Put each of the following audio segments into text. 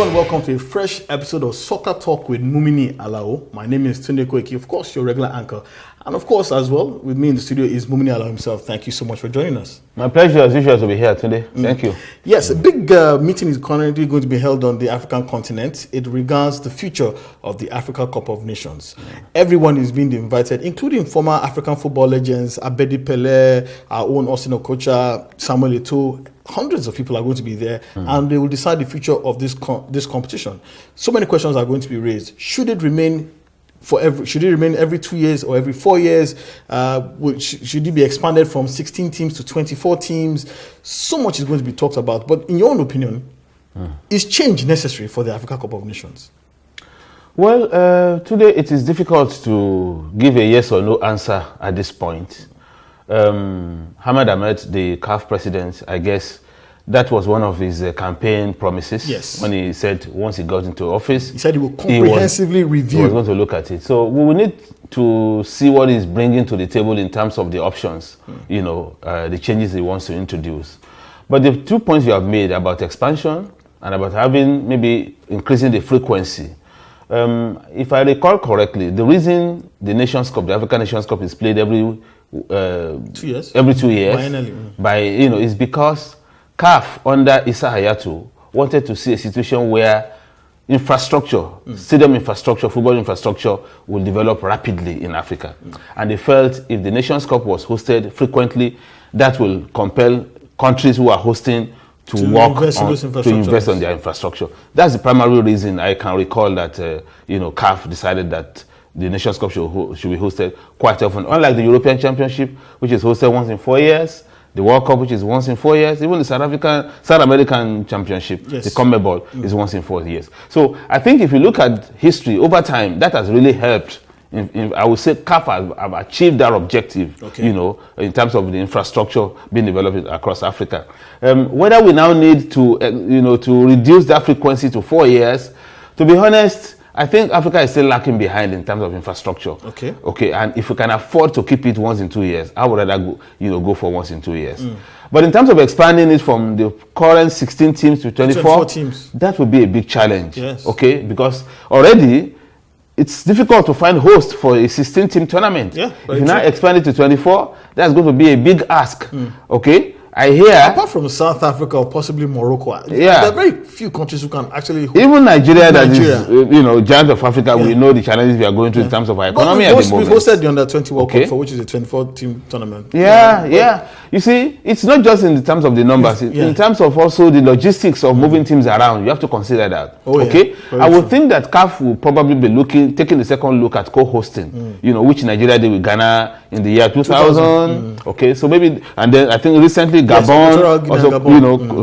Hello and welcome to a fresh episode of Soccer Talk with Mumini Alao. My name is Tunde Koiki, of course, your regular anchor. And of course, as well, with me in the studio is Mumini Alao himself. Thank you so much for joining us. My pleasure, as usual, to be here today. Thank you. Yes, a big meeting is currently going to be held on the African continent. It regards the future of the Africa Cup of Nations. Everyone is being invited, including former African football legends, Abedi Pele, our own Austin Okocha, Samuel Eto'o. Hundreds of people are going to be there, and they will decide the future of this competition. So many questions are going to be raised. Should it remain every 2 years or every 4 years? Should it be expanded from 16 teams to 24 teams? So much is going to be talked about. But in your own opinion, is change necessary for the Africa Cup of Nations? Well, today it is difficult to give a yes or no answer at this point. Hamad Ahmed, the CAF president, I guess that was one of his campaign promises. Yes. When he said once he got into office, he said he will comprehensively review. He was going to look at it. So we will need to see what he's bringing to the table in terms of the options, the changes he wants to introduce. But the 2 points you have made about expansion and about increasing the frequency. If I recall correctly, the reason the Nations Cup, the African Nations Cup, is played every 2 years. Every 2 years, is because CAF under Issa Hayatou wanted to see a situation where infrastructure, stadium infrastructure, football infrastructure will develop rapidly in Africa. And they felt if the Nations Cup was hosted frequently, that will compel countries who are hosting to invest on their infrastructure. That's the primary reason I can recall that CAF decided that the Nations Cup should be hosted quite often. Unlike the European Championship, which is hosted once in 4 years, the World Cup, which is once in 4 years, even the South American Championship, the CONMEBOL, is once in 4 years. So I think if you look at history over time, that has really helped. I would say CAF have achieved that objective, in terms of the infrastructure being developed across Africa. Whether we now need to reduce that frequency to 4 years, to be honest, I think Africa is still lacking behind in terms of infrastructure. Okay. And if we can afford to keep it once in 2 years, I would rather go for once in 2 years. But in terms of expanding it from the current 16 teams to 24 teams, that would be a big challenge. Yes. Okay, because already it's difficult to find hosts for a 16-team tournament. Yeah, if you now expand it to 24, that's going to be a big ask. Okay. I hear, apart from South Africa or possibly Morocco, there are very few countries who can actually hold. Even Nigeria, that is, giant of Africa, we know the challenges we are going through in terms of our economy at the moment. We've hosted the Under-20 World Cup, for which is a 24-team tournament. You see, it's not just in terms of the numbers. In terms of also the logistics of moving teams around, you have to consider that. I would think that CAF will probably be taking the second look at co-hosting, which Nigeria did with Ghana in the year 2000. Okay, so maybe, and then I think recently Gabon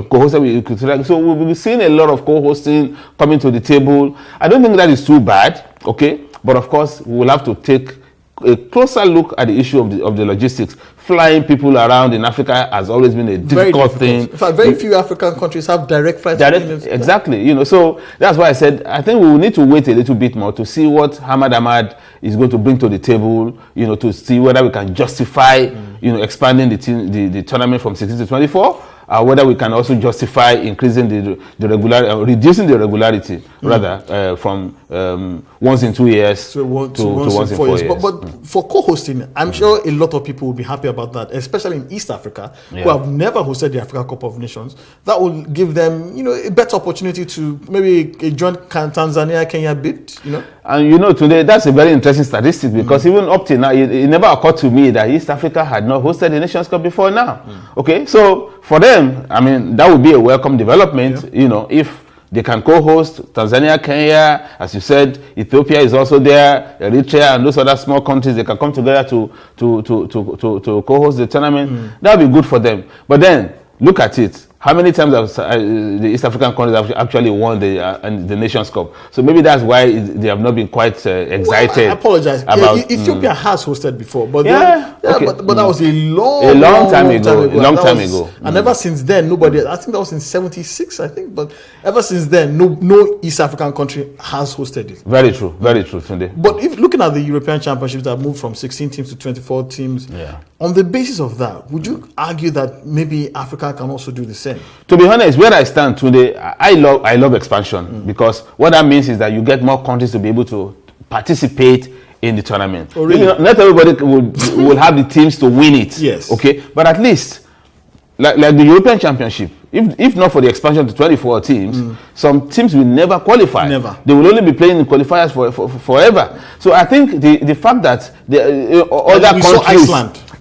co-hosted with Equatorial. So we'll be seeing a lot of co-hosting coming to the table. I don't think that is too bad, okay? But of course, we'll have to take a closer look at the issue of the logistics. Flying people around in Africa has always been a difficult thing. In fact, very few African countries have direct flights. Exactly. So that's why I said I think we will need to wait a little bit more to see what Hamad Ahmed is going to bring to the table. To see whether we can justify, expanding the tournament from 16 to 24. Whether we can also justify increasing the regularity, reducing the regularity rather from once in 2 years to once in 4 years. But for co-hosting, I'm sure a lot of people will be happy about that, especially in East Africa, who have never hosted the Africa Cup of Nations. That will give them, a better opportunity to maybe join Tanzania, Kenya bid. And today that's a very interesting statistic because even up till now, it never occurred to me that East Africa had not hosted the Nations Cup before now. Okay, so for them, that would be a welcome development. If they can co-host Tanzania, Kenya, as you said, Ethiopia is also there, Eritrea, and those other small countries. They can come together to co-host the tournament. That would be good for them. But then look at it. How many times have the East African countries have actually won the Nations Cup? So maybe that's why they have not been quite excited. I apologize. Ethiopia has hosted before, but but that was a long time ago. And ever since then, nobody. I think that was in '76. I think, but ever since then, no East African country has hosted it. Very true, Tunde. But if looking at the European Championships that moved from 16 teams to 24 teams, on the basis of that, would you argue that maybe Africa can also do the same? 100%. To be honest, where I stand today, I love expansion because what that means is that you get more countries to be able to participate in the tournament. Oh, really? Not everybody will have the teams to win it. Yes. Okay, but at least like the European Championship, if not for the expansion to 24 teams, some teams will never qualify. Never. They will only be playing in qualifiers forever. So I think the fact that the other countries,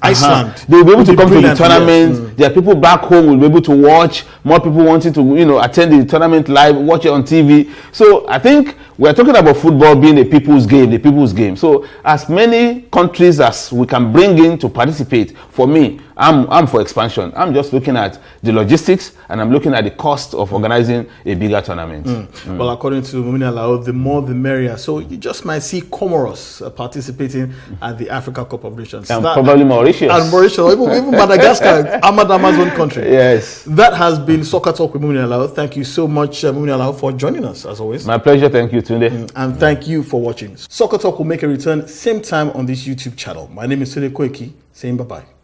Iceland, they will be able to come to the tournament. Yes. There are people back home will be able to watch. More people wanting to attend the tournament live, watch it on TV. So I think we're talking about football being a people's game. So as many countries as we can bring in to participate, for me, I'm for expansion. I'm just looking at the logistics and I'm looking at the cost of organizing a bigger tournament. Well, according to Mumini Alao, the more the merrier. So you just might see Comoros participating at the Africa Cup of Nations. And probably Mauritius. And Mauritius, even Madagascar, Ahmad's own country. Yes. That has been Soccer Talk with Mumini Alao. Thank you so much, Mumini Alao, for joining us, as always. My pleasure. Thank you, Tunde. And thank you for watching. Soccer Talk will make a return same time on this YouTube channel. My name is Tunde Koiki, saying bye-bye.